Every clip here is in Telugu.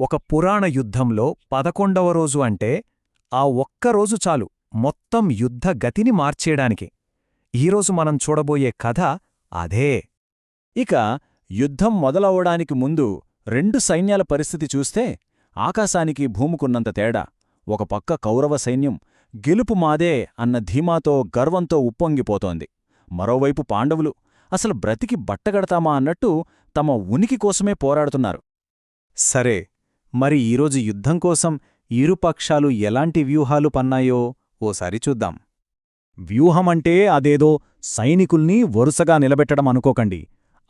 ఒక పురాణ యుద్ధంలో 11వ రోజు అంటే ఆ ఒక్కరోజు చాలు మొత్తం యుద్ధ గతిని మార్చేయడానికి. ఈరోజు మనం చూడబోయే కథ అదే. ఇక యుద్ధం మొదలవడానికి ముందు రెండు సైన్యాల పరిస్థితి చూస్తే ఆకాశానికి భూముకున్నంత తేడా. ఒక పక్క కౌరవ సైన్యం గెలుపు మాదే అన్న ధీమాతో గర్వంతో ఉప్పొంగిపోతోంది. మరోవైపు పాండవులు అసలు బ్రతికి బట్టగడతామా అన్నట్టు తమ ఉనికి కోసమే పోరాడుతున్నారు. సరే, మరి ఈరోజు యుద్ధం కోసం ఇరుపక్షాలు ఎలాంటి వ్యూహాలు పన్నాయో ఓసారి చూద్దాం. వ్యూహమంటే అదేదో సైనికుల్ని వరుసగా నిలబెట్టడం అనుకోకండి.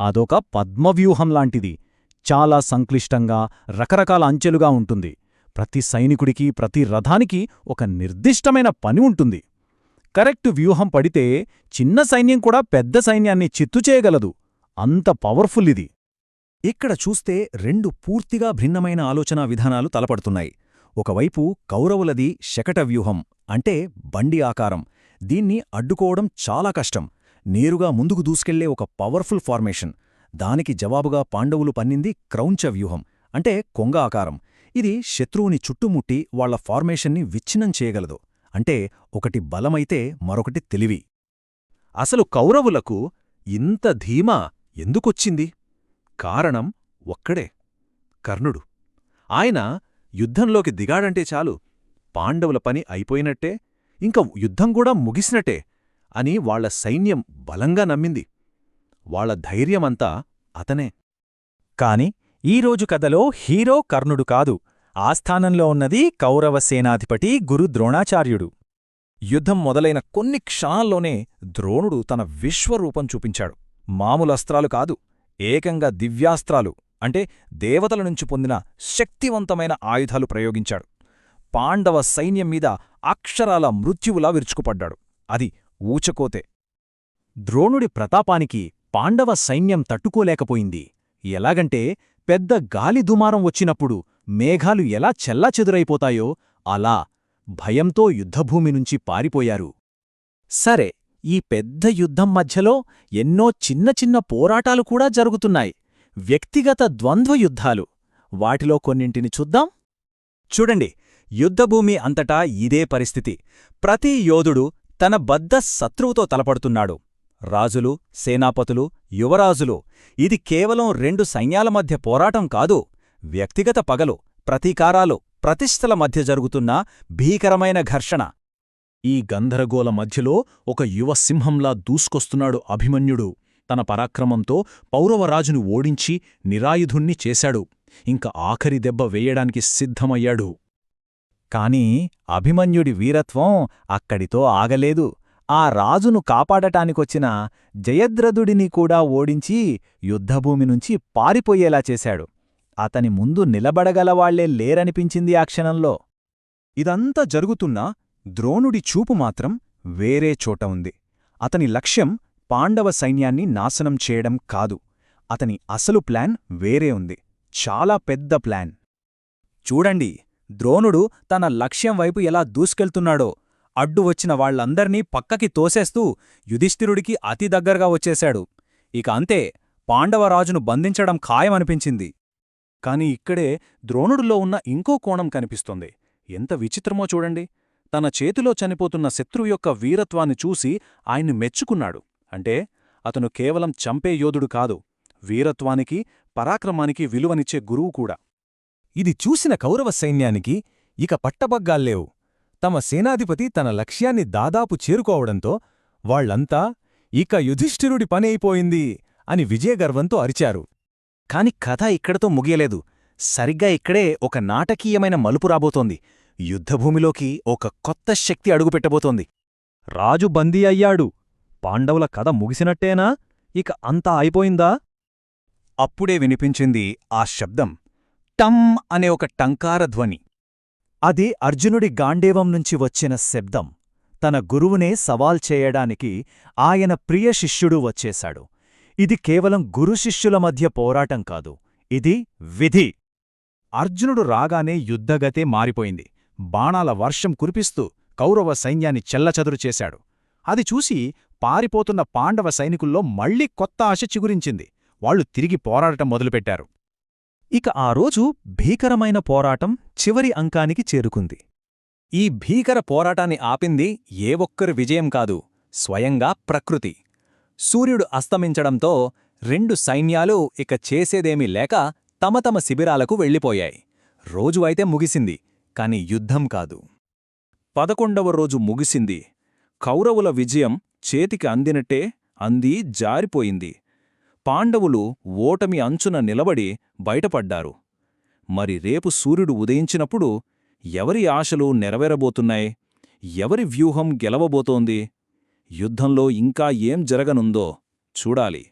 అదొక పద్మవ్యూహంలాంటిది. చాలా సంక్లిష్టంగా రకరకాల అంచెలుగా ఉంటుంది. ప్రతి సైనికుడికి ప్రతి రథానికి ఒక నిర్దిష్టమైన పని ఉంటుంది. కరెక్ట్ వ్యూహం పడితే చిన్న సైన్యం కూడా పెద్ద సైన్యాన్ని చిత్తు చేయగలదు. అంత పవర్ఫుల్ ఇది. ఇక్కడ చూస్తే రెండు పూర్తిగా భిన్నమైన ఆలోచనా విధానాలు తలపడుతున్నాయి. ఒకవైపు కౌరవులది శకటవ్యూహం, అంటే బండి ఆకారం. దీన్ని అడ్డుకోవడం చాలా కష్టం. నేరుగా ముందుకు దూసుకెళ్లే ఒక పవర్ఫుల్ ఫార్మేషన్. దానికి జవాబుగా పాండవులు పన్నింది క్రౌంచ వ్యూహం, అంటే కొంగ ఆకారం. ఇది శత్రువుని చుట్టుముట్టి వాళ్ల ఫార్మేషన్ని విచ్ఛిన్నం చేయగలదు. అంటే ఒకటి బలమైతే మరొకటి తెలివి. అసలు కౌరవులకు ఇంత ధీమా ఎందుకొచ్చింది? కారణం ఒక్కడే, కర్ణుడు. ఆయన యుద్ధంలోకి దిగాడంటే చాలు పాండవుల పని అయిపోయినట్టే, ఇంక యుద్ధం కూడా ముగిసినట్టే అని వాళ్ల సైన్యం బలంగా నమ్మింది. వాళ్ల ధైర్యమంతా అతనే. కాని ఈరోజు కథలో హీరో కర్ణుడు కాదు. ఆస్థానంలో ఉన్నది కౌరవ సేనాధిపతి గురు ద్రోణాచార్యుడు. యుద్ధం మొదలైన కొన్ని క్షణాల్లోనే ద్రోణుడు తన విశ్వరూపం చూపించాడు. మామూలు అస్త్రాలు కాదు, ఏకంగా దివ్యాస్త్రాలు, అంటే దేవతల నుంచి పొందిన శక్తివంతమైన ఆయుధాలు ప్రయోగించాడు. పాండవ సైన్యం మీద అక్షరాల మృత్యువులా విరుచుకుపడ్డాడు. అది ఊచకోతే. ద్రోణుడి ప్రతాపానికి పాండవ సైన్యం తట్టుకోలేకపోయింది. ఎలాగంటే పెద్ద గాలి దుమారం వచ్చినప్పుడు మేఘాలు ఎలా చెల్లాచెదురైపోతాయో అలా భయంతో యుద్ధభూమి నుంచి పారిపోయారు. సరే, ఈ పెద్ద యుద్ధం మధ్యలో ఎన్నో చిన్న చిన్న పోరాటాలు కూడా జరుగుతున్నాయి. వ్యక్తిగత ద్వంద్వయుద్ధాలు. వాటిలో కొన్నింటిని చూద్దాం. చూడండి, యుద్ధభూమి అంతటా ఇదే పరిస్థితి. ప్రతి యోధుడు తన బద్ధ శత్రువుతో తలపడుతున్నాడు. రాజులు, సేనాపతులు, యువరాజులు. ఇది కేవలం రెండు సైన్యాల మధ్య పోరాటం కాదు. వ్యక్తిగత పగలు, ప్రతీకారాలు, ప్రతిష్టల మధ్య జరుగుతున్న భీకరమైన ఘర్షణ. ఈ గందరగోళ మధ్యలో ఒక యువ సింహంలా దూసుకొస్తున్నాడు అభిమన్యుడు. తన పరాక్రమంతో పౌరవరాజును ఓడించి నిరాయుధుణ్ణి చేశాడు. ఇంక ఆఖరి దెబ్బ వేయడానికి సిద్ధమయ్యాడు. కాని అభిమన్యుడి వీరత్వం అక్కడితో ఆగలేదు. ఆ రాజును కాపాడటానికొచ్చిన జయద్రథుడిని కూడా ఓడించి యుద్ధభూమి నుంచి పారిపోయేలా చేశాడు. అతని ముందు నిలబడగలవాళ్లే లేరనిపించింది ఆ క్షణంలో. ఇదంతా జరుగుతున్నా ద్రోణుడి చూపు మాత్రం వేరే చోట ఉంది. అతని లక్ష్యం పాండవ సైన్యాన్ని నాశనం చేయడం కాదు. అతని అసలు ప్లాన్ వేరే ఉంది. చాలా పెద్ద ప్లాన్. చూడండి, ద్రోణుడు తన లక్ష్యం వైపు ఎలా దూసుకెళ్తున్నాడో. అడ్డు వచ్చిన వాళ్లందర్నీ పక్కకి తోసేస్తూ యుధిష్ఠిరుడికి అతి దగ్గరగా వచ్చేశాడు. ఇక అంతే, పాండవరాజును బంధించడం ఖాయమనిపించింది. కాని ఇక్కడే ద్రోణుడిలో ఉన్న ఇంకో కోణం కనిపిస్తోంది. ఎంత విచిత్రమో చూడండి. తన చేతిలో చనిపోతున్న శత్రువు యొక్క వీరత్వాన్ని చూసి ఆయన్ని మెచ్చుకున్నాడు. అంటే అతను కేవలం చంపే యోధుడు కాదు, వీరత్వానికి, పరాక్రమానికి విలువనిచ్చే గురువు కూడా. ఇది చూసిన కౌరవ సైన్యానికి ఇక పట్టబగ్గాల్లేవు. తమ సేనాధిపతి తన లక్ష్యాన్ని దాదాపు చేరుకోవడంతో వాళ్లంతా ఇక యుధిష్ఠిరుడి పని అయిపోయింది అని విజయగర్వంతో అరిచారు. కాని కథ ఇక్కడతో ముగియలేదు. సరిగ్గా ఇక్కడే ఒక నాటకీయమైన మలుపు రాబోతోంది. యుద్ధభూమిలోకి ఒక కొత్త శక్తి అడుగుపెట్టబోతోంది. రాజు బందీ అయ్యాడు. పాండవుల కథ ముగిసినట్టేనా? ఇక అంతా అయిపోయిందా? అప్పుడే వినిపించింది ఆ శబ్దం. టమ్ అనే ఒక టంకార ధ్వని. అది అర్జునుడి గాండేవం నుంచి వచ్చిన శబ్దం. తన గురువునే సవాల్ చేయడానికి ఆయన ప్రియ శిష్యుడు వచ్చేశాడు. ఇది కేవలం గురుశిష్యుల మధ్య పోరాటం కాదు, ఇది విధి. అర్జునుడు రాగానే యుద్ధగతే మారిపోయింది. బాణాల వర్షం కురిపిస్తూ కౌరవ సైన్యాన్ని చెల్లచదురు చేశాడు. అది చూసి పారిపోతున్న పాండవ సైనికుల్లో మళ్లీ కొత్త ఆశ చిగురించింది. వాళ్లు తిరిగి పోరాడటం మొదలుపెట్టారు. ఇక ఆ రోజు భీకరమైన పోరాటం చివరి అంకానికి చేరుకుంది. ఈ భీకర పోరాటాన్ని ఆపింది ఏ ఒక్కరి విజయం కాదు, స్వయంగా ప్రకృతి. సూర్యుడు అస్తమించడంతో రెండు సైన్యాలు ఇక చేసేదేమీ లేక తమ తమ శిబిరాలకు వెళ్ళిపోయాయి. రోజు అయితే ముగిసింది, కాని యుద్ధం కాదు. 11వ రోజు ముగిసింది. కౌరవుల విజయం చేతికి అందినట్టే అంది జారిపోయింది. పాండవులు ఓటమి అంచున నిలబడి బయటపడ్డారు. మరి రేపు సూర్యుడు ఉదయించినప్పుడు ఎవరి ఆశలు నెరవేరబోతున్నాయి? ఎవరి వ్యూహం గెలవబోతోంది? యుద్ధంలో ఇంకా ఏం జరగనుందో చూడాలి.